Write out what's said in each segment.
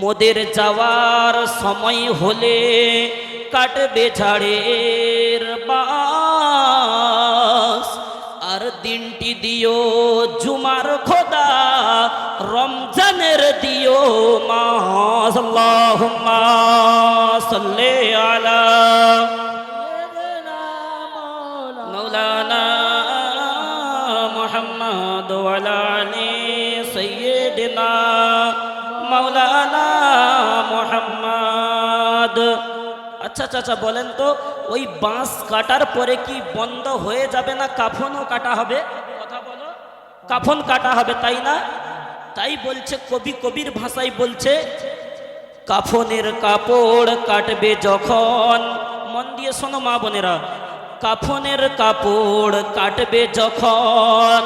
মোদের যাওয়ার সময় হলে কাটবে ঝাড়ের বাস। আর দিনটি দিও জুমার খোদা, রমজানের দিও মাস। আল্লাহুম্মা সাল্লি আলা মাওলানা মুহাম্মদ ওয়া আলা আলি সাইয়্যিদিনা মাওলানা মুহাম্মদ। আচ্ছা চাচা বলেন তো, ওই বাঁশ কাটার পরে কি বন্ধ হয়ে যাবে না কাফনও কাটা হবে? কথা বলো, কাফন কাটা হবে তাই না? তাই বলছে কবি, কবির ভাষায় বলছে কাফনের কাপড় কাটবে যখন, মন দিয়ে শোনো মা বোনেরা, কাফনের কাপড় কাটবে যখন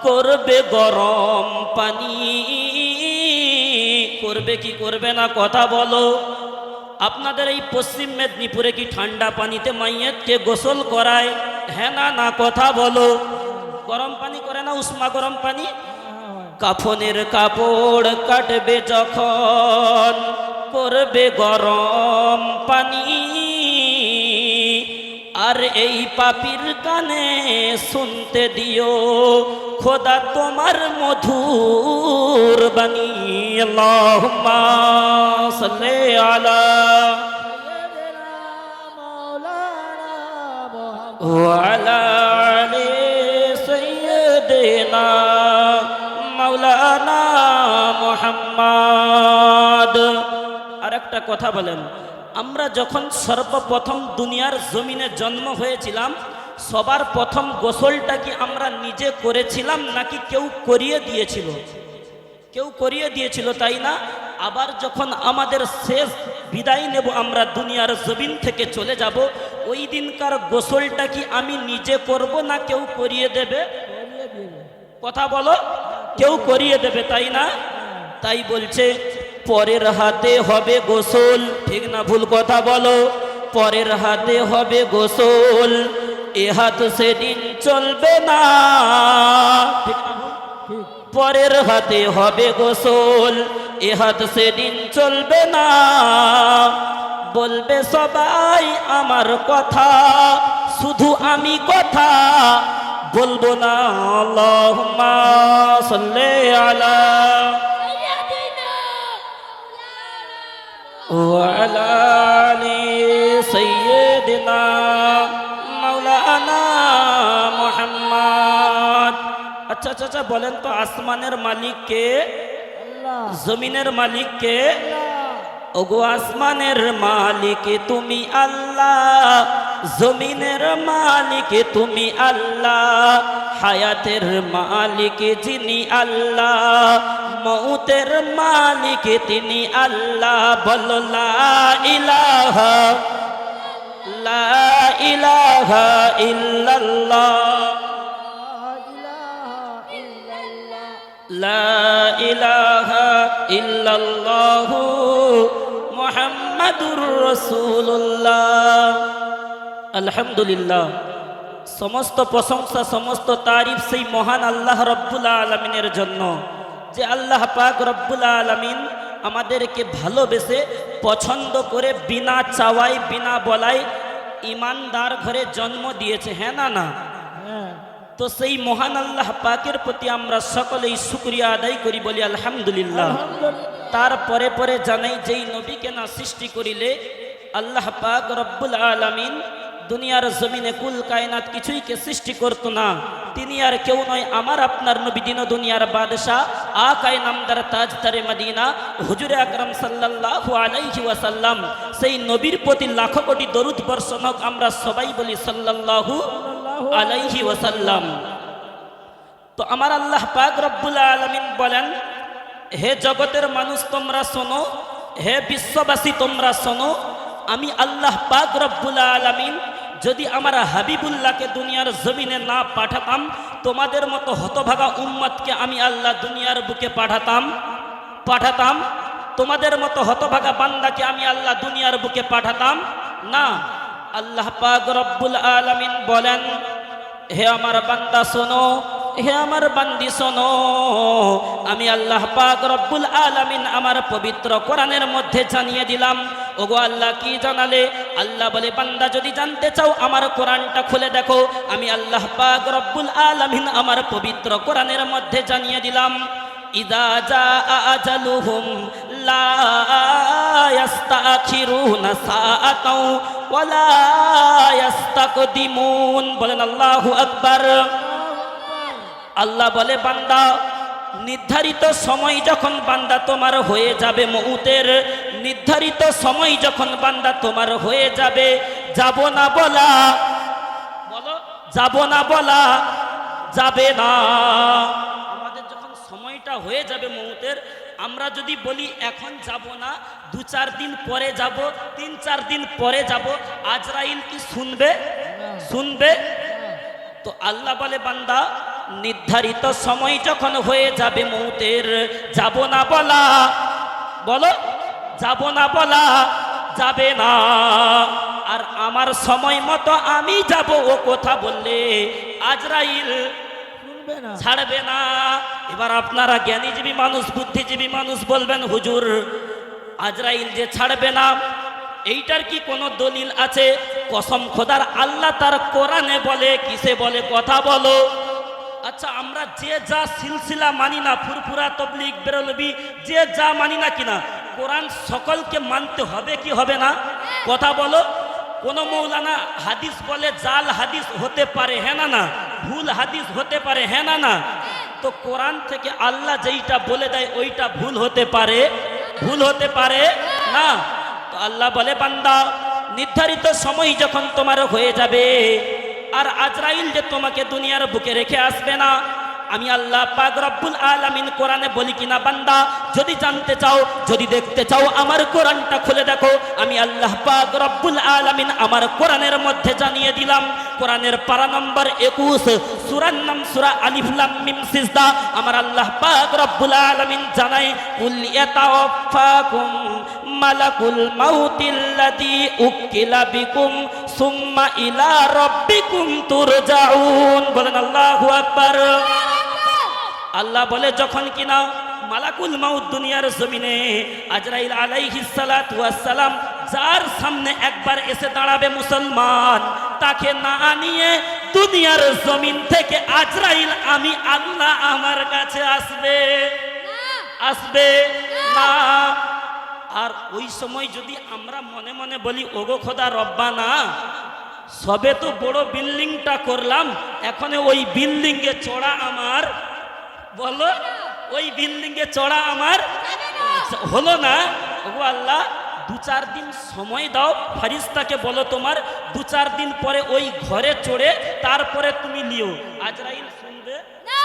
করবে গরম পানি। করবে কি করবে না কথা বলো? আপনাদের এই পশ্চিম মেদিনীপুরে কি ঠান্ডা পানিতে মাইয়াতকে গোসল করায়? হ্যাঁ না না কথা বলো? গরম পানি করে না, উষ্মা গরম পানি। কাফনের কাপড় কাটবে যখন করবে গরম পানি। আর এই পাপীর কানে শুনতে দিও খোদা তোমার মধুর বাণী। আল্লাহুম্মা সাল্লি আলা ওয়া আলা আলি সাইয়্যিদিনা মাওলানা মুহাম্মদ। আর একটা কথা বলেন, আমরা যখন সর্বপ্রথম দুনিয়ার জমিনে জন্ম হয়েছিলাম, সবার প্রথম গোসলটা কি আমরা নিজে করেছিলাম নাকি কেউ করিয়ে দিয়েছিল? কেউ করিয়ে দিয়েছিল তাই না? আবার যখন আমাদের শেষ বিদায় নেব, আমরা দুনিয়ার জমিন থেকে চলে যাব, ওই দিনকার গোসলটা কি আমি নিজে করব না কেউ করিয়ে দেবে? কথা বলো, কেউ করিয়ে দেবে তাই না? তাই বলছে পরের হাতে হবে গোসল, ঠিক না ভুল কথা বলো? পরের হাতে হবে গোসল, এ হাত সেদিন চলবে না। ঠিক না ভুল? পরের হাতে হবে গোসল, এ হাত সেদিন চলবে না। বলবে সবাই আমার কথা, শুধু আমি কথা বলবো না। আল্লাহুম্মা সাল্লি আলা ওয়া আলা আলি সাইয়্যিদিনা মাওলানা মুহাম্মদ। আচ্ছা চাচা বলেন তো, আসমানের মালিক কে? জমিনের মালিক কে? ওগো আসমানের মালিক তুমি আল্লাহ, জমিনের মালিক তুমি আল্লাহ, হায়াতের মালিক যিনি আল্লাহ, মউতের মালিক তিনি আল্লাহ। বলো লা ইলাহা লা ইলাহা ইল্লাল্লাহ, লা ইলাহা ইল্লাল্লাহু মুহাম্মাদুর রাসূলুল্লাহ। আলহামদুলিল্লাহ, সমস্ত প্রশংসা সমস্ত তারিফ সেই মহান আল্লাহ রব্বুল আলামিনের জন্য, যে আল্লাহ পাক রব্বুল আলামিন আমাদেরকে ভালোবেসে পছন্দ করে বিনা চাওয়ায় বিনা বলায় ইমানদার ঘরে জন্ম দিয়েছে। হ্যাঁ না না? তো সেই মহান আল্লাহ পাকের প্রতি আমরা সকলেই শুকরিয়া আদায় করি, বলি আলহামদুলিল্লাহ। তারপরে পরে জানাই, যেই নবীকে না সৃষ্টি করিলে আল্লাহ পাক রব্বুল আলামিন দুনিয়ার জমিনে কুল কায়নাত কিছুইকে সৃষ্টি করতো না। তিনি আর কেউ নয়, আমার আপনার নবী, দিন দুনিয়ার বাদশাহ, আকায়ে নামদার তাজদারে মদিনা হুজুরে আকরাম সাল্লাল্লাহু আলাইহি ওয়াসাল্লাম। সেই নবীর প্রতি লাখো কোটি দরুদ বর্ষণ হোক। আমরা সবাই বলি সাল্লাল্লাহু আলাইহি ওয়াসাল্লাম। তো আমার আল্লাহ পাক রব্বুল আলামিন বলেন, হে জগতের মানুষ তোমরা শোনো, হে বিশ্ববাসী তোমরা শোনো, আমি আল্লাহ পাক রব্বুল আলামিন যদি আমার হাবিবুল্লাহকে দুনিয়ার জমিনে না পাঠাতাম, তোমাদের মতো হতভাগা উম্মতকে আমি আল্লাহ দুনিয়ার বুকে পাঠাতাম। তোমাদের মতো হতভাগা বান্দাকে আমি আল্লাহ দুনিয়ার বুকে পাঠাতাম না। আল্লাহ পাক রব্বুল আলামিন বলেন, হে আমার বান্দা শোনো, হে আমার বান্দি শোনো, আমি আল্লাহ পাক রব্বুল আলামিন আমার পবিত্র কোরআনের মধ্যে জানিয়ে দিলাম। ওগো আল্লাহ কি জানালে? আল্লাহ বলে বান্দা যদি জানতে চাও আমার কোরআনটা খুলে দেখো, আমি আল্লাহ পাক রব্বুল আলামিন আমার পবিত্র কোরআনের মধ্যে জানিয়ে দিলাম, ইদা জাআ আজালুহুম লা ইস্তাখিরুনা সাআতাও ওয়া লা ইস্তাকদিমুন। বলেন আল্লাহু আকবার। আল্লাহ বলে বান্দা নির্ধারিত সময় যখন বান্দা তোমার হয়ে যাবে, মউতের নির্ধারিত সময় যখন বান্দা তোমার হয়ে যাবে, যাব না বলা, বলো যাব না বলা যাবে না। আমাদের যখন সময়টা হয়ে যাবে মউতের, আমরা যদি বলি এখন যাব না, 2-4 দিন পরে যাব, 3-4 দিন পরে যাব, আজরাইল কি শুনবে? শুনবে? তো আল্লাহ বলে বান্দা নির্ধারিত সময় যখন হয়ে যাবে মউতের, যাব না বলা, বলো যাব না বলা যাবে না। আর আমার সময় মতো আমি যাব ও কথা বললে আজরাইল ছাড়বে না। এবার আপনারা জ্ঞানীজীবী মানুষ, বুদ্ধিজীবী মানুষ বলবেন হুজুর আজরাইল যে ছাড়বে না, এইটার কি কোনো দলিল আছে? কসম খোদার আল্লাহ তার কোরআনে বলে, কিসে বলে? কথা বলো। আচ্ছা আমরা যে যা সিলসিলা মানি না, ফুরফুরা তবলিগ বেরলবি যে যা মানি না কিনা, কোরআন সকলকে মানতে হবে কি হবে না? কথা বলো। কোন মৌলানা হাদিস বলে জাল হাদিস হতে পারে, হ্যাঁ না না? ভুল হাদিস হতে পারে, হ্যাঁ না না? তো কোরআন থেকে আল্লাহ যেইটা বলে দেয় ওইটা ভুল হতে পারে? ভুল হতে পারে না। তো আল্লাহ বলে বান্দা নির্ধারিত সময় যখন তোমার হয়ে যাবে, আর আজরাইল যে তোমাকে দুনিয়ার বুকে রেখে আসবে না, আমি আল্লাহ পাক রব্বুল আলামিন কোরআনে বলি কিনা বান্দা যদি জানতে চাও, যদি দেখতে চাও আমার কোরআনটা খুলে দেখো, আমি আল্লাহ পাক রব্বুল আলামিন আমার কোরআনের মধ্যে জানিয়ে দিলাম। কোরআনের পারা নম্বর 21, সূরার নাম সূরা আলিফ লাম মিম সিজদা। আমার আল্লাহ পাক রব্বুল আলামিন জানায়, কুল ইয়াতাওয়াফাকুম মালাকুল মাউতিল্লাযী উকিলা বিকুম সুম্মা ইলা রাব্বিকুম তুরজাউন। বলেন আল্লাহু আকবার। আল্লাহ বলে যখন কিনা মালাকুল মাউত দুনিয়ার জমিনে আজরাইল আলাইহিস সালাতু ওয়াস সালাম যার সামনে একবার এসে দাঁড়াবে মুসলমান, তাকে না নিয়ে দুনিয়ার জমিন থেকে আজরাইল আমি আল্লাহ আমার কাছে আসবে? আসবে না। আর ওই সময় যদি আমরা মনে মনে বলি ওগো খোদা রব্বানা, সবে তো বড় বিল্ডিংটা করলাম, এখন ওই বিল্ডিং এ চড়া আমার, বলো ওই বিল্ডিং এ চড়া আমার হলো না। ওগো আল্লাহ 2-4 দিন সময় দাও, ফারিস্তাকে বলো তোমার 2-4 দিন পরে ওই ঘরে চড়ে তারপরে তুমি লিও। আজরাইল শুনবে না।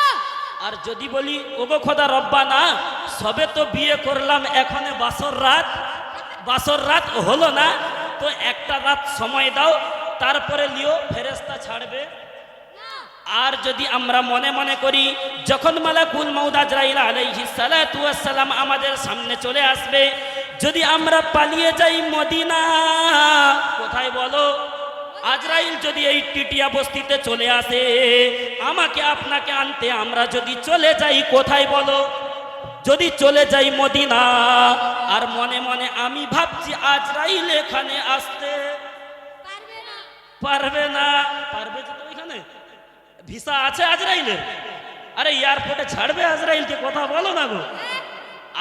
আর যদি বলি ওগো খোদা রব্বানা, সবে তো বিয়ে করলাম, এখনে বাসর রাত হলো না, তো একটা রাত সময় দাও তারপরে লিও, ফেরেশতা ছাড়বে। আর যদি আমরা মনে মনে করি যখন মালাকুল মাউত আজরাইল আলাইহিস সালাতু ওয়াস সালাম আমাদের সামনে চলে আসবে, যদি আমরা পালিয়ে যাই মদিনা, কোথায় বলো? আজরাইল যদি এই টিটিয়া বস্তিতে চলে আসে আমাকে আপনাকে আনতে, আমরা যদি চলে যাই কোথায় বলো? যদি চলে যাই মদিনা, আর মনে মনে আমি ভাবছি আজরাইল এখানে আসতে পারবে না। পারবে তো ওইখানে ভিসা আছে আজরাইলের? আরে এয়ারপোর্টে ছাড়বে আজরাইলকে? কথা বলো না গো।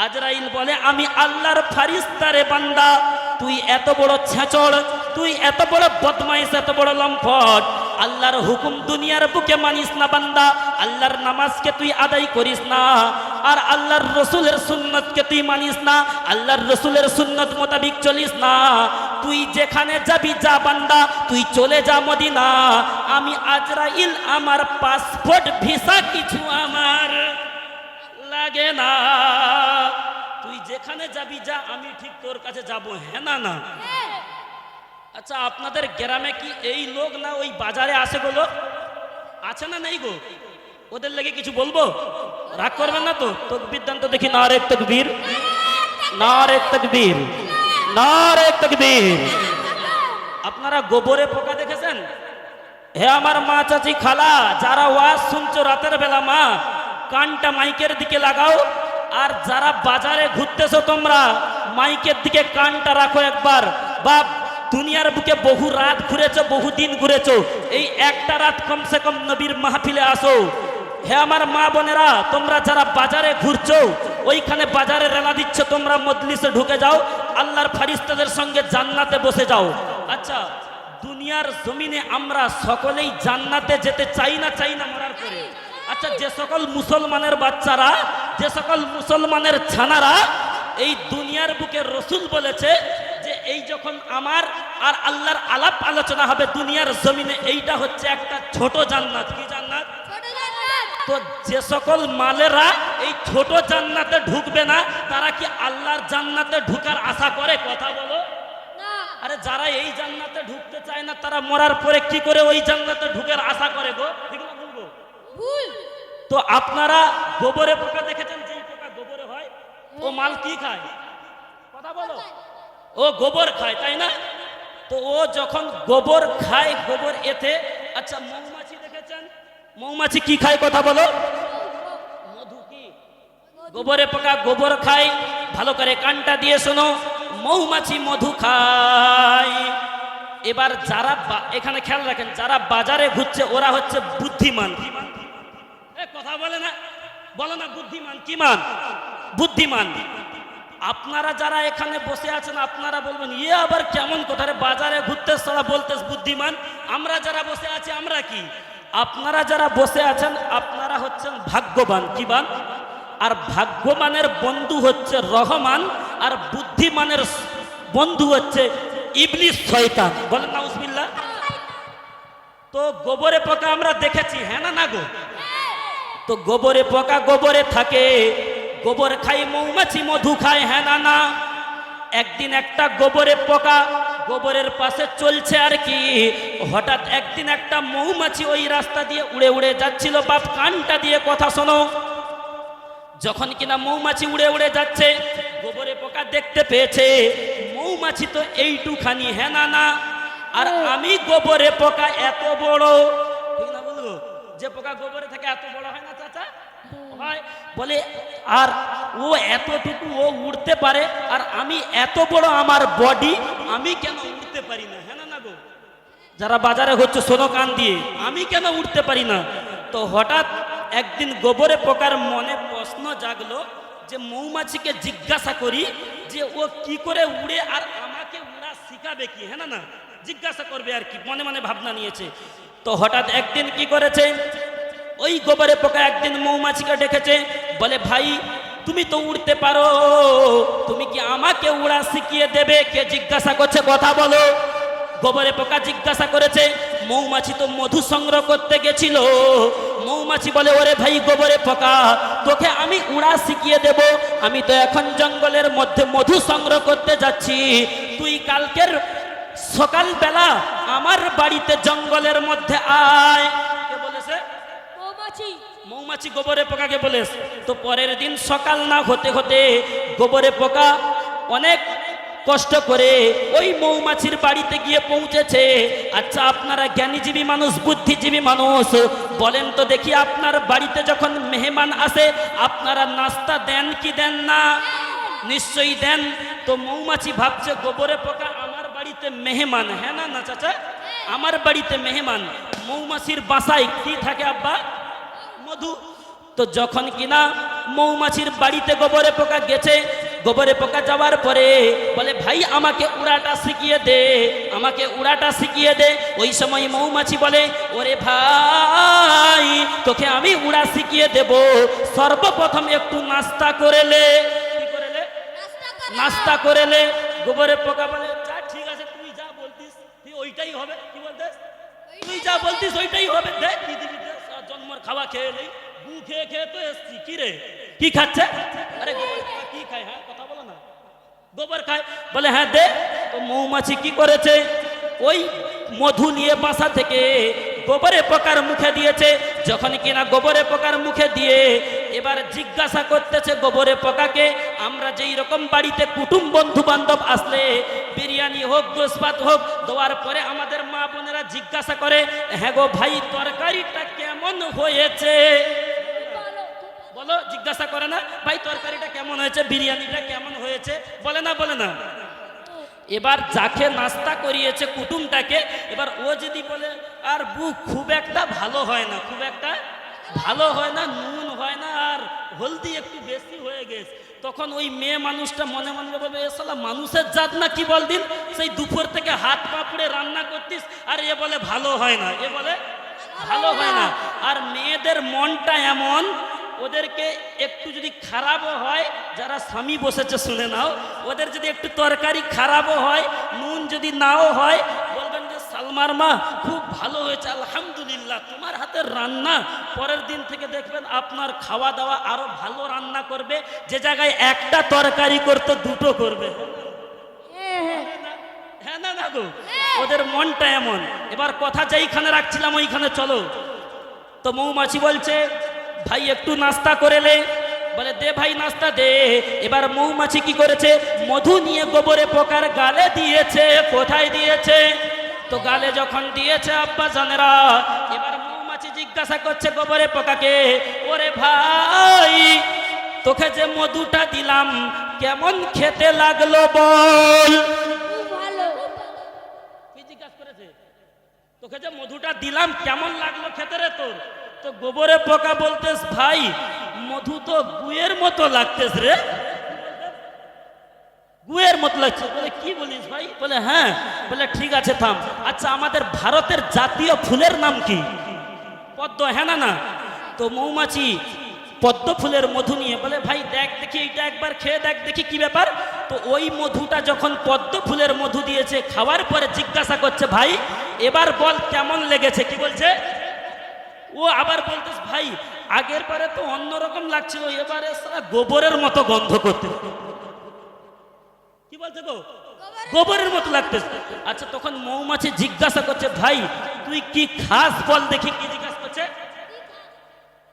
আজরাইল বলে আমি আল্লাহর ফারিস্তা রে বান্দা, তুই এত বড় ছেঁচড়, তুই এত বড় বদমাইশ, এত বড় লম্পট, আল্লাহর হুকুম দুনিয়ার বুকে মানিস না বান্দা, আল্লাহর নামাজকে তুই আদায় করিস না, আর আল্লাহর রসুলের সুন্নতকে তুই মানিস না, আল্লাহর রসুলের সুন্নত মোতাবিক চলিস না, তুই যেখানে যাবি যা বান্দা, তুই চলে যা মদিনা, আমি আজরাইল আমার পাসপোর্ট ভিসা কিছু আমার লাগে না, তুই যেখানে যাবি যা, আমি ঠিক তোর কাছে যাব, হ্যাঁ না না? আচ্ছা আপনাদের গ্রামে কি এই লোক না ওই বাজারে আসে গো? লোক আছে না নেই গো? ওদের লেগে কিছু বলবো? রাগ করবেন না তো? তকবীর দান তো দেখি, নারে তাকবীর, নারে তাকবীর, নারে তাকবীর। আপনারা গোবরে পোকা দেখেছেন? হে আমার মা, চাচি, খালা, যারা ওয়াজ শুনছো রাতের বেলা, মা কানটা মাইকের দিকে লাগাও। আর যারা বাজারে ঘুরতেছো তোমরা মাইকের দিকে কানটা রাখো একবার। বাপ, দুনিয়ার বুকে বহু রাত ঘুরেছো, বহু দিন ঘুরেছো, এই একটা রাত কমসে কম নবীর মাহফিলে আসো। হে আমার মা বোনেরা, তোমরা যারা বাজারে ঘুরছো, ওইখানে বাজারে রেলা দিচ্ছ, তোমরা মজলিসে ঢুকে যাও, আল্লাহর ফারিস্তাদের সঙ্গে জান্নাতে বসে যাও। আচ্ছা, দুনিয়ার জমিনে আমরা সকলেই জান্নাতে যেতে চাই না মরার পরে? আচ্ছা, যে সকল মুসলমানের বাচ্চারা, যে সকল মুসলমানের ছানারা এই দুনিয়ার বুকে, রসুল বলেছে যে এই যখন আমার আর আল্লাহর আলাপ আলোচনা হবে দুনিয়ার জমিনে, এইটা হচ্ছে একটা ছোট জান্নাত। কি জান্নাত? তো যে সকল মালেরা এই ছোট জান্নাতে ঢুকবে না, তারা কি আল্লাহর জান্নাতে ঢুকার আশা করে? কথা বলো। আরে যারা এই জান্নাতে ঢুকতে চায় না, তারা মরার পরে কি করে ওই জান্নাতে ঢুকার আশা করে গো? ঠিক না বলবো? তো আপনারা গোবরে পোকা দেখেছেন? যেই পোকা গোবরে হয়, ও মাল কি খায়? কথা বলো। ও গোবর খায়, তাই না? তো ও যখন গোবর খায়, গোবর এতে, আচ্ছা মৌমাছি দেখেছেন? মৌমাছি কি খায়? কথা বলো। মধু। কি? গোবরে পোকা গোবর খায়। ভালো করে কানটা দিয়ে শোনো, মৌমাছি মধু খায়। এবার যারা এখানে খেয়াল রাখেন, যারা বাজারে ঘুরছে ওরা হচ্ছে বুদ্ধিমান। কথা বলে না, বলো না বুদ্ধিমান। কি মান? বুদ্ধিমান। আপনারা যারা এখানে বসে আছেন, আপনারা বলবেন ইয়ে আবার কেমন কথা রে, বাজারে ঘুরতে সারা বলতে বুদ্ধিমান। আমরা যারা বসে আছি আমরা কি? আপনারা যারা বসে আছেন আপনারা হচ্ছেন ভাগ্যবান। কি বান? আর ভাগ্যবানের বন্ধু হচ্ছে রহমান, আর বুদ্ধিমানের বন্ধু হচ্ছে ইবলিস, শয়তান। বলেন নাউজুবিল্লাহ। তো গোবরে পোকা আমরা দেখেছি, হ্যাঁ না গো? তো গোবরে পোকা গোবরে থাকে, গোবর খাই, মৌমাছি মধু খায়, হ্যাঁ না? একদিন একটা গোবরে পোকা গোবরের পাশে চলছে আর কি, হঠাৎ একদিন একটা মৌমাছি ওই রাস্তা দিয়ে উড়ে উড়ে যাচ্ছিল। বাপ, কানটা দিয়ে কথা শোনো। যখন কিনা মৌমাছি উড়ে উড়ে যাচ্ছে, গোবরে পোকা দেখতে পেয়েছে মৌমাছি তো এইটুখানি, হ্যাঁ না? আর আমি গোবরে পোকা এত বড়। ঠিক না বলবো? যে পোকা গোবরে থাকে এত বড় হয় না চাচা? হয়। বলে আর ও এতটুকু ও উড়তে পারে, আর আমি এত বড় আমার বডি, আমি কেন উড়তে পারি না? হ্যাঁ না গো? যারা বাজারে হচ্ছে শোনো কান দিয়ে, আমি কেন উড়তে পারি না? তো হঠাৎ একদিন গোবরে পোকার মনে প্রশ্ন জাগলো যে মৌমাছিকে জিজ্ঞাসা করি যে ও কি করে উড়ে, আর আমাকে উড়া শিখাবে কি? হ্যাঁ না? জিজ্ঞাসা করবে আর কি, মনে মনে ভাবনা নিয়েছে। তো হঠাৎ একদিন কি করেছে, ওই গোবরে পোকা একদিন মৌমাছিকে ডেকেছে, বলে ভাই তুমি তো উড়তে পারো, তুমি কি আমাকে উড়া শিখিয়ে দেবে? কে জিজ্ঞাসা করছে? কথা বলো। গোবরে পোকা জিজ্ঞাসা করেছে। মৌমাছি তো মধু সংগ্রহ করতে গেছিল। মৌমাছি বলে, ওরে ভাই গোবরে পোকা, তোকে আমি উড়া শিখিয়ে দেব। আমি তো এখন জঙ্গলের মধ্যে মধু সংগ্রহ করতে যাচ্ছি, তুই কালকের সকালবেলা আমার বাড়িতে জঙ্গলের মধ্যে আয়। কে বলেছে? মৌমাছি। মৌমাছি গোবরে পোকাকে বলেছে। তো পরের দিন সকাল না হতে হতে গোবরে পোকা অনেক কষ্ট করে ওই মৌমাছির বাড়িতে গিয়ে পৌঁছেছে। আচ্ছা, আপনারা জ্ঞানীজীবী মানুষ, বুদ্ধিজীবী মানুষ, বলেন তো দেখি, আপনার বাড়িতে যখন মেহমান আসে আপনারা নাস্তা দেন কি দেন না? নিশ্চয়ই দেন। তো মৌমাছি ভাবছে গোবরে পোকা আমার বাড়িতে মেহমান, হ্যাঁ না চাচা? আমার বাড়িতে মেহমান। মৌমাছির বাসায় কি থাকে আব্বা? মধু। তো যখন কিনা মৌমাছির বাড়িতে গোবরে পোকা গেছে, গোবরে পোকা যাওয়ার পরে বলে ভাই আমাকে উড়াটা শিখিয়ে দে, আমাকে উড়াটা শিখিয়ে দে। ওই সময় মৌমাছি বলে, ওরে ভাই তোকে আমি উড়া শিখিয়ে দেব, সর্বপ্রথম একটু নাস্তা করে লে। কি করে লে? নাস্তা করে লে। গোবরে পোকা বলে, যা ঠিক আছে, তুই যা বলতিস তুই ওইটাই হবে। কি বলতিস? তুই যা বলতিস ওইটাই হবে। দেখ কি দিবি, জন্মর খাওয়া খেয়ে নেই, গু খেয়ে খেয়ে তো এসছি। কি রে কি খাচ্ছে? আরে কি খায়? হ্যাঁ কথা বলো না। গোবর খায়। বলে হ্যাঁ দে। তো মৌমাছি কি করেছে, ওই মধু নিয়ে বাসা থেকে গোবরে পোকার মুখে দিয়েছে। যখন কিনা গোবরে পোকার মুখে দিয়ে এবার জিজ্ঞাসা করতেছে গোবরে পোকাকে, আমরা যেই রকম বাড়িতে কুটুম বন্ধু বান্ধব আসলে বিরিয়ানি বিরিয়ানি হোক, গোশ ভাত হোক, দেওয়ার পরে আমাদের মা বোনেরা জিজ্ঞাসা করে, হ্যাঁ গো ভাই তরকারিটা কেমন হয়েছে? বলো, জিজ্ঞাসা করে না ভাই তরকারিটা কেমন হয়েছে, বিরিয়ানিটা কেমন হয়েছে? বলে না, বলে না? এবার যাকে নাস্তা করিয়েছে কুটুমটাকে, এবার ও যদি বলে আর বুক খুব একটা ভালো হয় না, খুব একটা ভালো হয় না, নুন হয় না, আর হলদি একটু বেশি হয়ে গেছে, তখন ওই মেয়ে মানুষটা মনে মনে বলবে, এ শালা মানুষের জাত না কি বল দিন, সেই দুপুর থেকে হাত পা পুড়ে রান্না করতিস, আর এ বলে ভালো হয় না, এ বলে ভালো হয় না। আর মেয়েদের মনটা এমন, ওদেরকে একটু যদি খারাপও হয়, যারা স্বামী বসেছে শুনে নাও, ওদের যদি একটু তরকারি খারাপও হয়, নুন যদি নাও হয়, বলবেন যে সালমার মা খুব ভালো হয়েছে, আলহামদুলিল্লাহ তোমার হাতের রান্না। পরের দিন থেকে দেখবেন আপনার খাওয়া দাওয়া আরো ভালো রান্না করবে, যে জায়গায় একটা তরকারি করতে দুটো করবে। হ্যাঁ না না গো, ওদের মনটা এমন। এবার কথা যেইখানে রাখছিলাম ওইখানে চলো। তো মৌমাছি বলছে, ভাই একটু নাস্তা করে লে। বলে দে ভাই নাস্তা দে। এবার মৌমাছি কি করেছে, মধু নিয়ে গোবরে পোকার গালে দিয়েছে। কোথায় দিয়েছে? তো গালে যখন দিয়েছে আব্বা জানেরা, এবার মৌমাছি জিজ্ঞাসা করছে গোবরে পোকাকে, ওরে ভাই তোকে যে মধুটা দিলাম কেমন খেতে লাগলো বল? কি জিজ্ঞাসা করেছে? তোকে যে মধুটা দিলাম কেমন লাগলো খেতে রে তোর? তো গোবরে পোকা বলতেস, ভাই মধু তো গুয়ের মতো লাগতেস রে, গুয়ের মতো লাগছে। বলে কি বলিস ভাই? বলে হ্যাঁ। বলে ঠিক আছে থাম, আচ্ছা আমাদের ভারতের জাতীয় ফুলের নাম কি? পদ্ম। হ্যাঁ না না? তো মৌমাছি পদ্ম ফুলের মধু নিয়ে বলে, ভাই দেখ দেখি এটা একবার খেয়ে দেখ দেখি কি ব্যাপার। তো ওই মধুটা যখন পদ্ম ফুলের মধু দিয়েছে, খাওয়ার পরে জিজ্ঞাসা করছে, ভাই এবার বল কেমন লেগেছে? কি বলছে? ও আবার বলতেস, ভাই আগের বারে তো অন্যরকম লাগছিল, এবারে গোবরের মতো গন্ধ করতে। কি বলছে গো? গোবরের মতো লাগতেছে। আচ্ছা তখন মৌমাছি জিজ্ঞাসা করছে, ভাই তুই কি খাস বল দেখি। কি জিজ্ঞাসা করছে?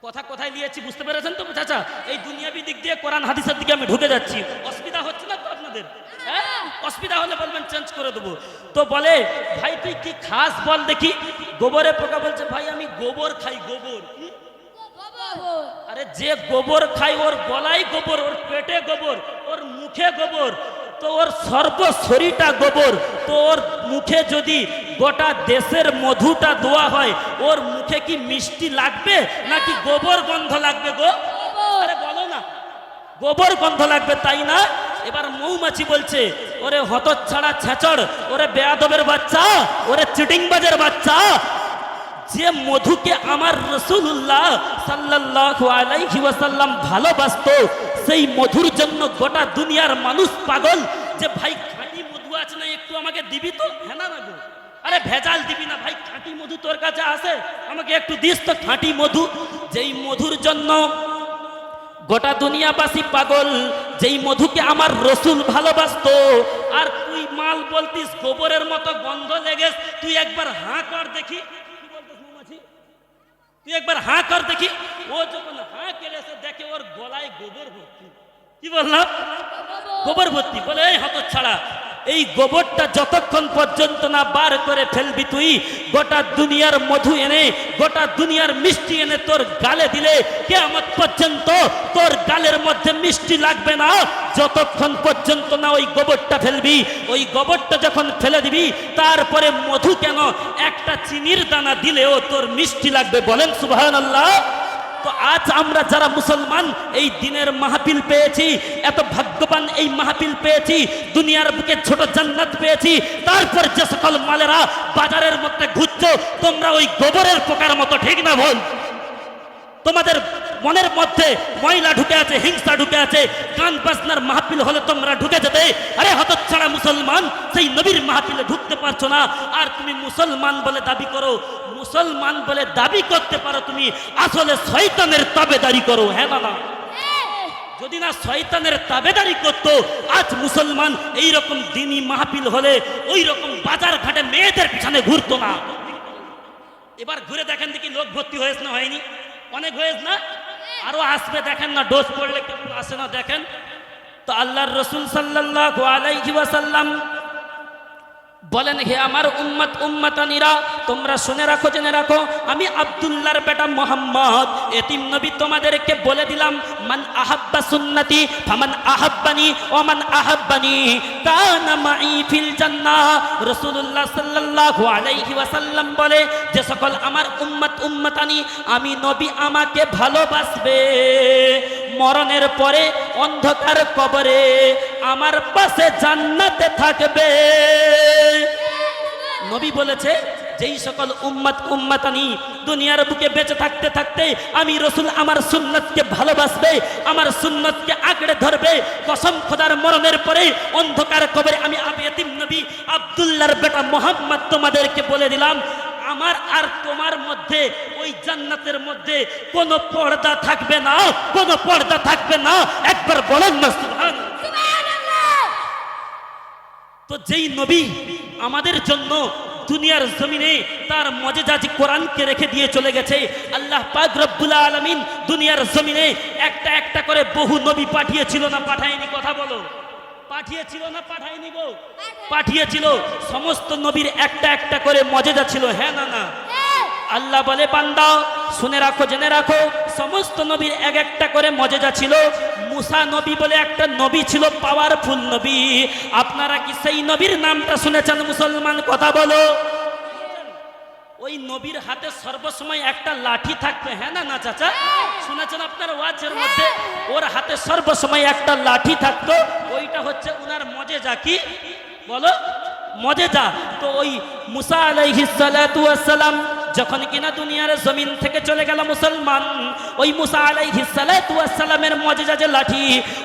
কথা কোথায় নিয়েছি বুঝতে পেরেছেন তো চাচা? এই দুনিয়াবি দিক দিয়ে কোরআন হাদিসের দিকে আমি ঢুকে যাচ্ছি, অসুবিধা হচ্ছে না তো আপনাদের? হ্যাঁ, অসুবিধা হলে বলবেন চেঞ্জ করে দেবো। তো বলে, ভাই তুই কি খাস বল দেখি। গোবরে পোকা বলছে, ভাই আমি গোবর খাই। গোবর? আরে যে গোবর খাই ওর গলায় গোবর, ওর পেটে গোবর, ওর মুখে গোবর, তো ওর সর্ব শরীরটা গোবর। তো ওর মুখে যদি গোটা দেশের মধুটা দেওয়া হয়, ওর মুখে কি মিষ্টি লাগবে নাকি গোবর গন্ধ লাগবে গো? আরে বলো না, গোবর গন্ধ লাগবে তাই না? এবার মৌমাছি বলছে, ওরে হতচ্ছাড়া ছেচড়, ওরে বেয়াদবের বাচ্চা, ওরে চিটিংবাজের বাচ্চা, যে মধুকে আমার রাসূলুল্লাহ সাল্লাল্লাহু আলাইহি ওয়াসাল্লাম ভালোবাসতো, সেই মধুর জন্য গোটা দুনিয়ার মানুষ পাগল। যে ভাই খাঁটি মধু আছে না, একটু আমাকে দিবি তো? হ্যাঁ না গো? আরে ভেজাল দিবি না ভাই, খাঁটি মধু তোর কাছে আছে, আমাকে একটু দিস তো খাঁটি মধু। যেই মধুর জন্য গোটা দুনিয়াবাসী পাগল, যেই মধুকে আমার রসুল ভালোবাসতো, আর তুই মাল বলতিস গোবরের মতো গন্ধ লেগেস। তুই একবার হাঁ কর দেখি। তুই একবার হাঁ কর দেখি। ও যখন হাঁ কেড়েছে দেখে ওর গলায় গোবর ভর্তি। কি বললাম? গোবর ভর্তি। বলে এই হতচ্ছাড়া, এই গোবরটা যতক্ষণ পর্যন্ত না বার করে ফেলবি তুই, গোটা দুনিয়ার মধু এনে, গোটা দুনিয়ার মিষ্টি এনে তোর গালে দিলে কিয়ামত পর্যন্ত তোর গালের মধ্যে মিষ্টি লাগবে না, যতক্ষণ পর্যন্ত না ওই গোবরটা ফেলবি। ওই গোবরটা যখন ফেলে দিবি, তারপরে মধু কেন একটা চিনির দানা দিলেও তোর মিষ্টি লাগবে। বলেন সুবহানাল্লাহ। তো আজ আমরা যারা মুসলমান এই দিনের মাহফিল পেয়েছি, এত ভাগ্যবান এই মাহফিল পেয়েছি, দুনিয়ার বুকে ছোট জান্নাত পেয়েছি, তারপর যে সকল মালেরা বাজারের মধ্যে ঘুরছো, তোমরা ওই গোবরের পোকার মতো, ঠিক না ভুল? তোমাদের মনের মধ্যে ময়লা ঢুকে আছে, হিংসা ঢুকে আছে। গান বাজনার মাহফিল হলে তোমরা ঢুকে যেতে। আরে হতচ্ছাড়া মুসলমান, সেই নবীর মাহফিলে ঢুকতে পারছো না, আর তুমি মুসলমান বলে দাবি করো। মুসলমান বলে দাবি করতে পারো, তুমি আসলে শয়তানের তাবেদারি করো। হ্যাঁ বাবা, যদি না শয়তানের তাবেদারি করতো, আজ মুসলমান এই রকম দিনী মাহফিল হলে ওই রকম বাজার ঘাটে মেয়েদের পিছনে ঘুরতো না। এবার ঘুরে দেখেন দেখি লোক ভর্তি হয়েছে না হয়নি? অনেক হয়েছে না? আরো আসবে দেখেন না, ডোজ পড়লে কেমন আসে না দেখেন। তো আল্লাহর রসুল সাল্লাল্লাহু আলাইহি ওয়াসাল্লাম বলেন, হে আমার উম্মত উম্মতানিরা, তোমরা শুনে রাখো, জেনে রাখো, আমি আব্দুল্লাহর বেটা মোহাম্মদ এতিম নবী তোমাদেরকে বলে দিলাম, মান আহাব্বা সুন্নতি ফামান আহাব্বানি ওয়া মান আহাব্বানি কানা মাই ফিল জান্নাহ। রাসূলুল্লাহ সাল্লাল্লাহু আলাইহি ওয়াসাল্লাম বলে, যে সকল আমার উম্মত উম্মতানি আমি নবী আমাকে ভালোবাসবে, মরণের পরে অন্ধকার কবরে আমার পাশে জান্নাতে থাকবে। নবী বলেছে, যেই সকল উম্মত উম্মতানি দুনিয়ার বুকে বেঁচে থাকতে থাকতে আমি রসুল আমার সুন্নতকে ভালোবাসবে, আমার সুন্নতকে আঁকড়ে ধরবে, কসম খোদার মরণের পরে অন্ধকার কবরে আমি এতিম নবী আব্দুল্লাহর বেটা মোহাম্মদ তোমাদেরকে বলে দিলাম, আমার আর তোমার মধ্যে ওই জান্নাতের মধ্যে কোনো পর্দা থাকবে না, কোনো পর্দা থাকবে না। একবার বলেন না সুবহানাল্লাহ। তো যেই নবী আমাদের জন্য দুনিয়ার জমিনে তার মজেজাজি কোরআনকে রেখে দিয়ে চলে গেছে, আল্লাহ পাক রব্বুল আলামিন দুনিয়ার জমিনে একটা একটা করে বহু নবী পাঠিয়েছিল না পাঠায়নি? কথা বলো, পাঠিয়েছিল না পাঠায়নি গো? পাঠিয়েছিল। সমস্ত নবীর একটা একটা করে মজেজা ছিল, হ্যাঁ না না? আল্লাহ বলে, বান্দা শুনে রাখো, জেনে রাখো, সমস্ত নবীর এক একটা করে মজেজা ছিল। মুসা নবী বলে একটা নবী ছিল, পাওয়ারফুল নবী। আপনারা কি সেই নবীর নামটা শুনেছেন মুসলমান? কথা বলো। ওই নবীর হাতে সর্বসময় একটা লাঠি থাকবে, হ্যাঁ না না চাচা? শুনেছেন আপনার ওয়াজের মধ্যে? ওর হাতে সর্বসময় একটা লাঠি থাকতো, ওইটা হচ্ছে উনার মজেজা। কি বলো? মজেজা। তো ওই মুসা আলাইহিস সালাতু ওয়াস সালাম যখন কিনা দুনিয়ার জমিন থেকে চলে গেল মুসলমান, ওই মুসা আলাইহিস সালাতু ওয়াস সালামের মজেজা যে লাঠি,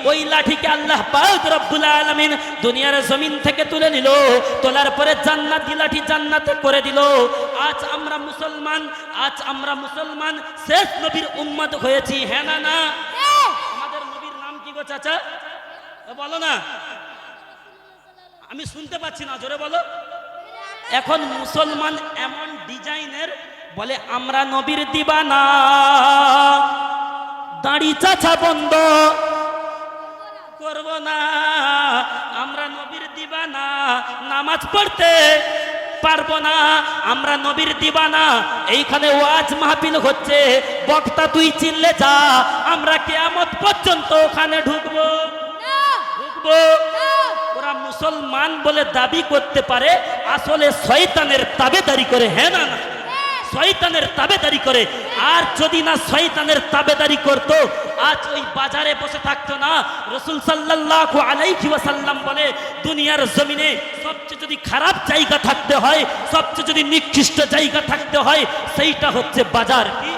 ওই লাঠিকে আল্লাহ পাক রব্বুল আলামিন দুনিয়ার জমিন থেকে তুলে নিল, তোলার পরে জান্নাতি লাঠি জান্নাতে করে দিল। আজ আমরা মুসলমান, আজ আমরা মুসলমান শেষ নবীর উম্মত হয়েছি, হ্যাঁ না না? আমাদের নবীর নাম কি গো চাচা? বলো না, আমি শুনতে পাচ্ছি না, জোরে বলো। এখন মুসলমান এমন ডিজাইনের বলে, আমরা নবীর দিবানা, দাড়ি চাচা বন্ধ করব না, আমরা নবীর দিবানা, নামাজ পড়তে পারবো না, আমরা নবীর দিবানা। এইখানে ওয়াজ মাহফিল হচ্ছে, বক্তা তুই চিল্লে যা, আমরা কিয়ামত পর্যন্ত ওখানে ঢুকবো ঢুকবো। ওরা মুসলমান বলে দাবি করতে পারে, আসলে শয়তানের তাবেদারি করে, হ্যাঁ না না? শয়তানের তাবেদারি করে। আর যদি না শয়তানের তাবেদারি করতো, আজ ওই বাজারে বসে থাকতো না। রাসূল সাল্লাল্লাহু আলাইহি ওয়াসাল্লাম বলে, দুনিয়ার জমিনে সবচেয়ে যদি খারাপ জায়গা থাকতে হয়, সবচেয়ে যদি নিকৃষ্ট জায়গা থাকতে হয়, সেইটা হচ্ছে বাজার। কি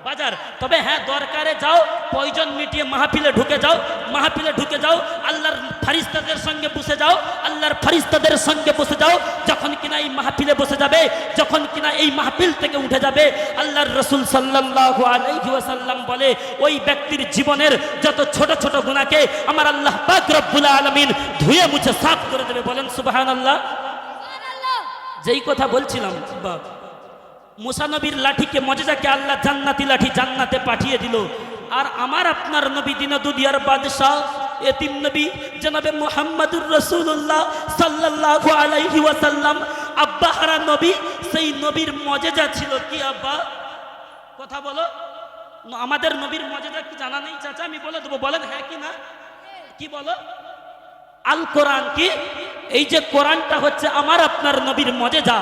বাজার? তবে হ্যাঁ, দরকারে যাও, প্রয়োজন মিটিয়ে মাহফিলে ঢুকে যাও, মাহফিলে ঢুকে যাও, আল্লাহর ফারিস্তাদের সঙ্গে বসে যাও, আল্লাহর ফারিস্তাদের সঙ্গে বসে যাও। যখন কিনা এই মাহফিলে বসে যাবে, যখন কিনা এই মাহফিল থেকে উঠে যাবে, আল্লাহর রাসূল সাল্লাল্লাহু আলাইহি ওয়াসাল্লাম বলে, ওই ব্যক্তির জীবনের যত ছোট ছোট গুনাহকে আমার আল্লাহ পাক রব্বুল আলামিন ধুয়ে মুছে সাফ করে দেবে। বলেন সুবহানাল্লাহ। যেই কথা বলছিলাম, মুসা নবীর লাঠিকে, মজেজাকে আল্লাহ জান্নাতি লাঠি জান্নাতে পাঠিয়ে দিল। আর আমার আপনার নবী দিনাদুনিয়ার বাদশাহ এতিম নবী জনাবে মুহাম্মদুর রাসূলুল্লাহ সাল্লাল্লাহু আলাইহি ওয়াসাল্লাম, আব্বা হারা নবী, সেই নবীর মজেজা ছিল কি আব্বা? কথা বলো। আমাদের নবীর মজেজা কি জানা নেই চাচা? আমি বলে দেবো, বলেন হ্যাঁ কি না? কি বলো? আল কোরআন। কি? এই যে কোরআনটা হচ্ছে আমার আপনার নবীর মজেজা।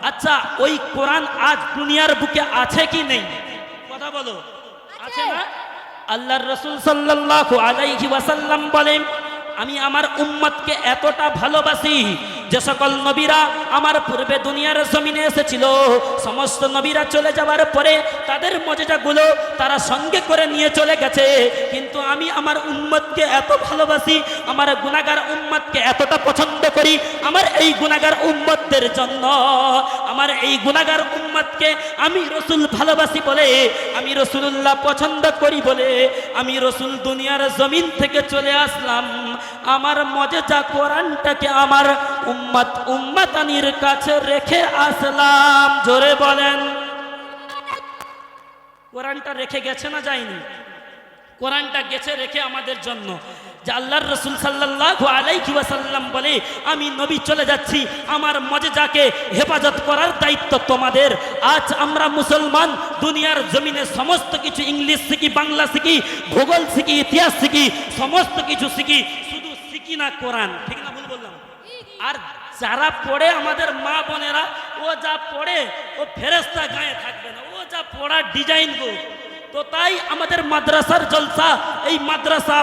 আচ্ছা, ওই কোরআন আজ দুনিয়ার বুকে আছে কি নেই? কথা বলো, আছে না? আল্লাহর রাসূল সাল্লাল্লাহু আলাইহি ওয়াসাল্লাম বলেন, আমি আমার উম্মতকে এতটা ভালোবাসি, যে সকল নবীরা আমার পূর্বে দুনিয়ার জমিনে এসেছিল, সমস্ত নবীরা চলে যাওয়ার পরে তাদের মজেজাগুলো তারা সঙ্গে করে নিয়ে চলে গেছে, কিন্তু আমি আমার উম্মতকে এত ভালোবাসি, আমার গুনাহগার উম্মতকে এতটা পছন্দ করি, আমার এই গুনাহগার উম্মতদের জন্য, আমার এই গুনাহগার উম্মতকে আমি রাসূল ভালোবাসি বলে, আমি রাসূলুল্লাহ পছন্দ করি বলে, আমি রাসূল দুনিয়ার জমিন থেকে চলে আসলাম, আমার মজেজা কোরআনটাকে আমার উম্মত উম্মতানির কাছে রেখে আসলাম। জোরে বলেন। কোরআনটা রেখে গেছে না যায়নি? কোরআনটা গেছে রেখে আমাদের জন্য, যে আল্লাহর রাসূল সাল্লাল্লাহু আলাইহি ওয়াসাল্লাম বলে, আমি নবী চলে যাচ্ছি, আমার মজেজাকে হেফাজত করার দায়িত্ব তোমাদের। আজ আমরা মুসলমান দুনিয়ার জমিনে সমস্ত কিছু ইংলিশ শিখি, বাংলা শিখি, ভূগোল শিখি, ইতিহাস শিখি, সমস্ত কিছু শিখি, শুধু শিখি না কোরআন। ঠিক না ভুল বললাম? আর যারা পড়ে আমাদের মা বোনেরা, ও যা পড়ে ও ফেরেশতা গায়ে থাকবে না, ও যা পড়ার ডিজাইন গো। তো তাই আমাদের মাদ্রাসার জলসা, এই মাদ্রাসা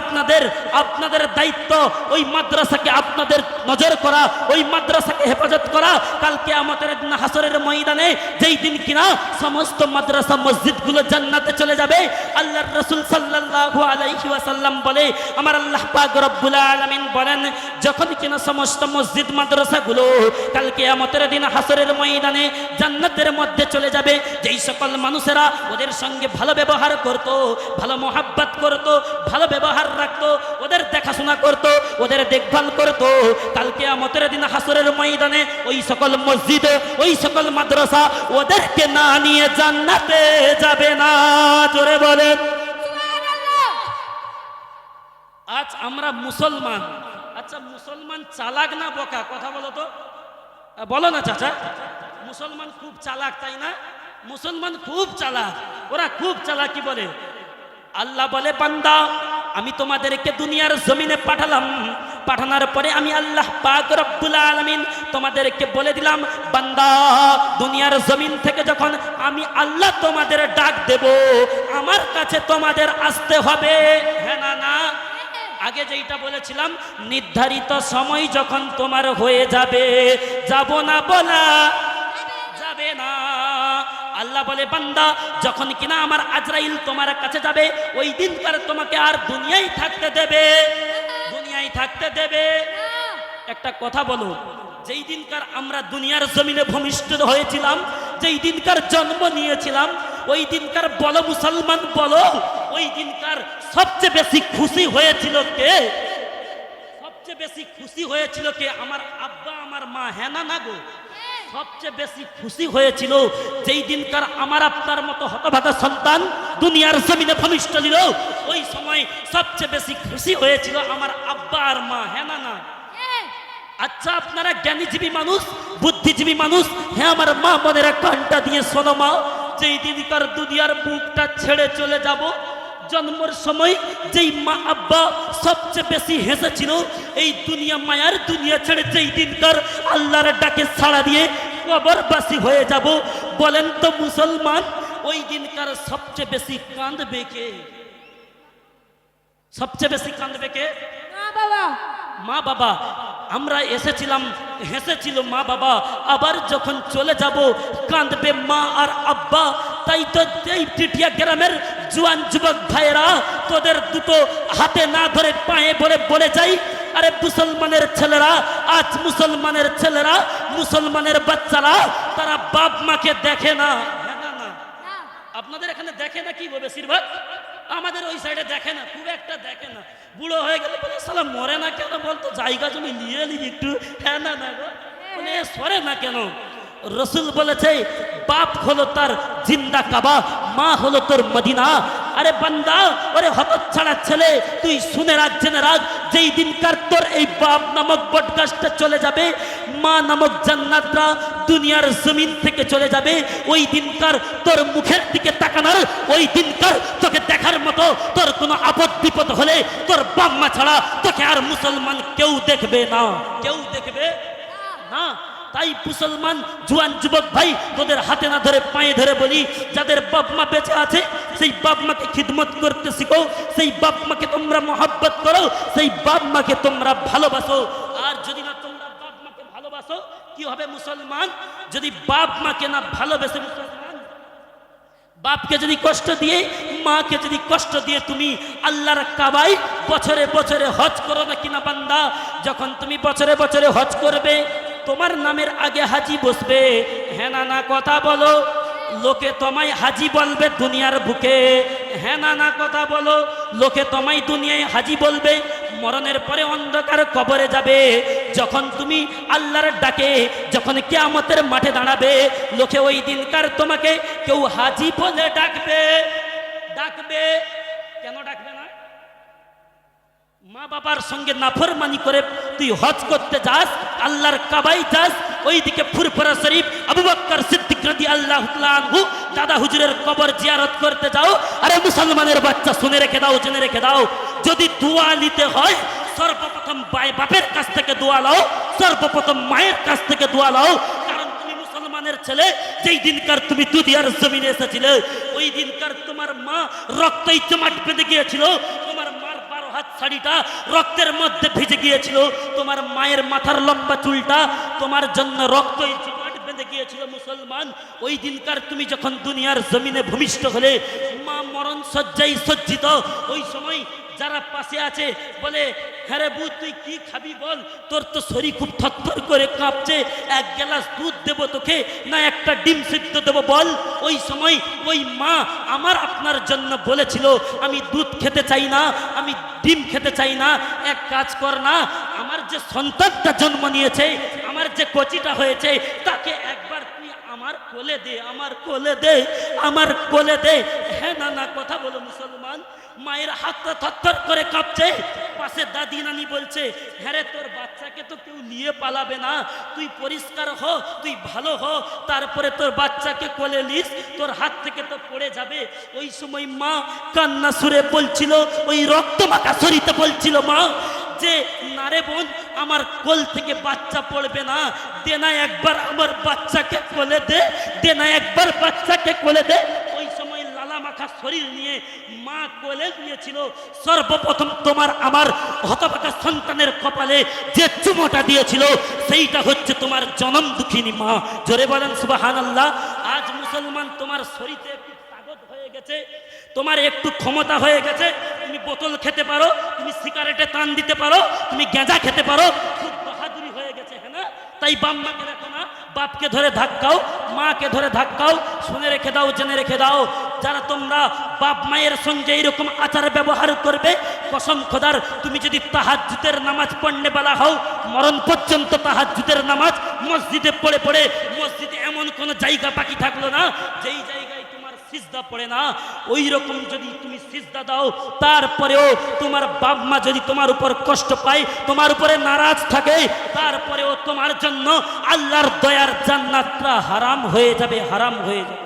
আপনাদের দায়িত্ব, ওই মাদ্রাসাকে আপনাদের নজর করা, ওই মাদ্রাসাকে হেফাজত করা। কালকে আমাদের হাসরের ময়দানে যেই দিন কিনা সমস্ত মাদ্রাসা মসজিদগুলো জান্নাতে চলে যাবে, আল্লাহর রাসূল সাল্লাল্লাহু আলাইহি ওয়াসাল্লাম বলে, আমার আল্লাহ পাক রব্বুল আলামিন বলেন, যখন কিনা সমস্ত মসজিদ মাদ্রাসাগুলো কালকে আমাদের দিন হাসরের ময়দানে জান্নাতের মধ্যে চলে যাবে, যেই সকল মানুষেরা ওদের সঙ্গে ভালো ব্যবহার করতো, ভালো মোহাব্বত করতো, ভালো ব্যবহার রাখতো, ওদের দেখাশোনা করতো, ওদের দেখভাল করতো, কালকে আমাদের দিন হাসরের ময়দানে ওই সকল মসজিদ, ওই সকল মাদ্রাসা ওদেরকে না নিয়ে জান্নাতে যাবে না। জোরে বলেন সুবহানাল্লাহ। আজ আমরা মুসলমান, আচ্ছা মুসলমান চালাক না বোকা? কথা বলো তো, বলো না চাচা। মুসলমান খুব চালাক, তাই না? মুসলমান খুব চালাক, ওরা খুব চালাকি বলে। আল্লাহ বলে, বান্দা আমি তোমাদেরকে দুনিয়ার জমিনে পাঠালাম, পাঠানোর পরে আমি আল্লাহ পাক রব্বুল আলামিন তোমাদেরকে বলে দিলাম, বান্দা দুনিয়ার জমিন থেকে যখন আমি আল্লাহ তোমাদের ডাক দেব, আমার কাছে তোমাদের আসতে হবে। হ্যাঁ না না? আগে যেটা বলেছিলাম, নির্ধারিত সময় যখন তোমার হয়ে যাবে, যাব না বলা যাবে না। আল্লাহ বলে, বান্দা যখন কিনা আমার আজরাইল তোমার কাছে যাবে, ওই দিনকার তোমাকে আর দুনিয়ায় থাকতে দেবে? দুনিয়ায় থাকতে দেবে? একটা কথা বলো, যেই দিনকার আমরা দুনিয়ার জমিনে ভূমিষ্ঠ হয়েছিলাম, যেই দিনকার জন্ম নিয়েছিলাম, ওই দিনকার বলো মুসলমান বলো, ওই দিনকার সবচেয়ে বেশি খুশি হয়েছিল কে? সবচেয়ে বেশি খুশি হয়েছিল কে? আমার আব্বা, আমার মা। হ্যাঁ না না গো? সবচেয়ে বেশি খুশি হয়েছিল যেই দিনকার আমার আপনার মতো হতভাগা সন্তান দুনিয়ার জমিনে ভূমিষ্ঠ নিল, ওই সময় সবচেয়ে বেশি খুশি হয়েছিল আমার আব্বা আর মা। হ্যাঁ না না? আচ্ছা আপনারা জ্ঞানীজীবী মানুষ, বুদ্ধিজীবী মানুষ, হ্যাঁ আমার মা বোনেরা কানটা দিয়ে শোনো মা, যেই দিনকার দুনিয়ার বুকটা ছেড়ে চলে যাব, জন্মের সময় যেই মা আব্বা সবচেয়ে বেশি হেসেছিল, এই দুনিয়া মায়ার দুনিয়া ছেড়ে যেই দিনকার আল্লাহর ডাকে সাড়া দিয়ে কবরবাসী হয়ে যাব, বলেন তো মুসলমান ওই দিনকার সবচেয়ে বেশি কাঁদবে কে? সবচেয়ে বেশি কাঁদবে কে? মা বাবা। মা বাবা। আমরা এসেছিলাম, হেসেছিল মা বাবা, আবার যখন চলে যাব কাঁদবে মা আর আব্বা। তাই তো এই টিটিয়া গ্রামের জোয়ান যুবক ভাইয়েরা, তোদের দুটো হাতে না ধরে পায়ে ভরে বলে যাই, আরে মুসলমানের ছেলেরা, আজ মুসলমানের ছেলেরা, মুসলমানের বাচ্চারা, তারা বাপ মাকে দেখে না। হ্যাঁ না না? আপনাদের এখানে দেখে না কি বেশিরভাগ? আমাদের ওই সাইডে দেখে না, খুব একটা দেখে না। বুড়ো হয়ে গেলে বলে, সালা মরে না কেন বলতো, জায়গা জমি নিয়ে নি একটু। হ্যাঁ না না গো? বলে সরে না কেন? রসুল বলেছে, বাপ হলো তার জিন্দা কাবা, মা হলো তোর মদিনা। আরে বান্দা, ওরে হতচ্ছাড়া ছেলে, তুই শুনে রাখ, জেনে রাখ, যেই দিনকার তোর এই বাপ নামক বটগাছটা চলে যাবে, মা নামক জান্নাতরা দুনিয়ার জমিন থেকে চলে যাবে, ওই দিনকার তোর মুখের দিকে তাকানোর, ওই দিনকার তোকে দেখার মতো তোর কোনো আপদ বিপদ হলে তোর বাপ মা ছাড়া তোকে আর মুসলমান কেউ দেখবে না। কেউ দেখবে না। তাই মুসলমান জোয়ান যুবক ভাই, তোদের হাতে না ধরে পায়ে ধরে বলি, যাদের বাপ মা বেঁচে আছে সেই বাপ মাকে খিদমত করতে শিখো, সেই বাপ মাকে তোমরা মহব্বত করো, সেই বাপ মাকে তোমরা ভালোবাসো। আর যদি না তোমরা বাপ মাকে ভালোবাসো, কি হবে মুসলমান? যদি বাপ মাকে না ভালোবেসে মুসলমান, বাপকে যদি কষ্ট দিয়ে, মাকে যদি কষ্ট দিয়ে তুমি আল্লাহর কাবায় বছরে বছরে হজ করো না কিনা বান্দা, যখন তুমি বছরে বছরে হজ করবে, তোমার নামের আগে হাজি বসবে। হ্যাঁ না না? কথা বলো। লোকে তোমায় হাজি বলবে দুনিয়ার বুকে। হ্যাঁ না না? কথা বলো। লোকে তোমায় দুনিয়ায় হাজি বলবে, মরণের পরে অন্ধকার কবরে যাবে, যখন তুমি আল্লাহর ডাকে, যখন কিয়ামতের মাঠে দাঁড়াবে, লোকে ওই দিনকার তোমাকে কেউ হাজি বলে ডাকবে। ডাকবে কেন? ডাকবে না? মা বাবার সঙ্গে নাফরমানি করে তুই হজ করতে যাস, আল্লাহর কাবায় যাস, ওইদিকে ফুরফুরা শরীফ আবু বকর সিদ্দিক রাদিয়াল্লাহু তাআলা আনহু দাদা হুজুরের কবর জিয়ারত করতে যাও। আরে মুসলমানের বাচ্চা, শুনে রেখে দাও, জেনে রেখে দাও, যদি দোয়া নিতে হয় সর্বপ্রথম বাপের কাছ থেকে দোয়া লাও, সর্বপ্রথম মায়ের কাছ থেকে দোয়া লাও। কারণ তুমি মুসলমানের ছেলে, যেই দিনকার তুমি দুনিয়ার জমিনে এসেছিলে ওই দিনকার তোমার মা রক্তই জমাট বেঁধে গিয়েছিল, তোমার মার 12 হাত শাড়িটা রক্তের মধ্যে ভিজে গিয়েছিল, তোমার মায়ের মাথার লম্বা চুলটা তোমার জন্য রক্তই জমাট বেঁধে গিয়েছিল। মুসলমান, ওই দিনকার তুমি যখন দুনিয়ার জমিনে ভূমিষ্ঠ হলে, মা মরণ শয্যায় সজ্জিত, ওই সময় যারা পাশে আছে বলে, হ্যাঁ রে বউ তুই কি খাবি বল, তোর তো শরীর খুব থরথর করে কাঁপছে, এক গ্লাস দুধ দেবো তোকে না একটা ডিম সিদ্ধ দেবো বল। ওই সময় ওই মা আমার আপনার জন্য বলেছিল, আমি দুধ খেতে চাই না, আমি ডিম খেতে চাই না, এক কাজ কর না, আমার যে সন্তানটা জন্ম নিয়েছে, আমার যে কচিটা হয়েছে, তাকে একবার তুই আমার কোলে দে, আমার কোলে দে, আমার কোলে দে। হ্যাঁ না না কথা বলো মুসলমান। মায়ের হাতটা থরথর করে কাঁপছে, পাশে দাদি নানি বলছে, হ্যাঁ রে তোর বাচ্চাকে তো কেউ নিয়ে পালাবে না, তুই পরিষ্কার হ, তুই ভালো হ, তারপরে তোর বাচ্চাকে কোলে নিস, তোর হাত থেকে তো পড়ে যাবে। ওই সময় মা কান্না সুরে বলছিল, ওই রক্তমাখা শরীরে বলছিল মা যে, না রে বোন, আমার কোল থেকে বাচ্চা পড়বে না, দে না একবার আমার বাচ্চাকে কোলে দে, দে না একবার বাচ্চাকে কোলে দে। ওই সময় লালা মাখা শরীর নিয়ে মা কোলে নিয়েছিল। সর্বপ্রথম তোমার আমার হতভাগা সন্তানের কপালে যে চুমোটা দিয়েছিল, সেইটা হচ্ছে তোমার জনম দুঃখিনী মা। জোরে বলেন সুবহানাল্লাহ। আজ মুসলমান, তোমার শরীরে একটু তাগত হয়ে গেছে, তোমার একটু ক্ষমতা হয়ে গেছে, তুমি বোতল খেতে পারো, তুমি সিগারেটে টান দিতে পারো, তুমি গাঁজা খেতে পারো, খুব বাহাদুরি হয়ে গেছে, হ্যাঁ না? তাই বাম্মাকে দেখো না, বাপকে ধরে ধাক্কাও, মাকে ধরে ধাক্কাও। শুনে রেখে দাও, জেনে রেখে দাও, যারা তোমরা বাপ মায়ের সঙ্গে এইরকম আচার ব্যবহার করবে, কসম খোদার, তুমি যদি তাহাজ্জুদের নামাজ পড়নে বলা হও, মরণ পর্যন্ত তাহাজ্জুদের নামাজ মসজিদে পড়ে পড়ে, মসজিদে এমন কোনো জায়গা বাকি থাকলো না যেই জায়গায় তোমার সিজদা পড়ে না। ওই রকম যদি তুমি সিজদা দাও, তারপরেও তোমার বাপ মা যদি তোমার উপর কষ্ট পায়, তোমার উপরে নারাজ থাকে, তারপরেও তোমার জন্য আল্লাহর দয়ার জান্নাতটা হারাম হয়ে যাবে, হারাম হয়ে যাবে।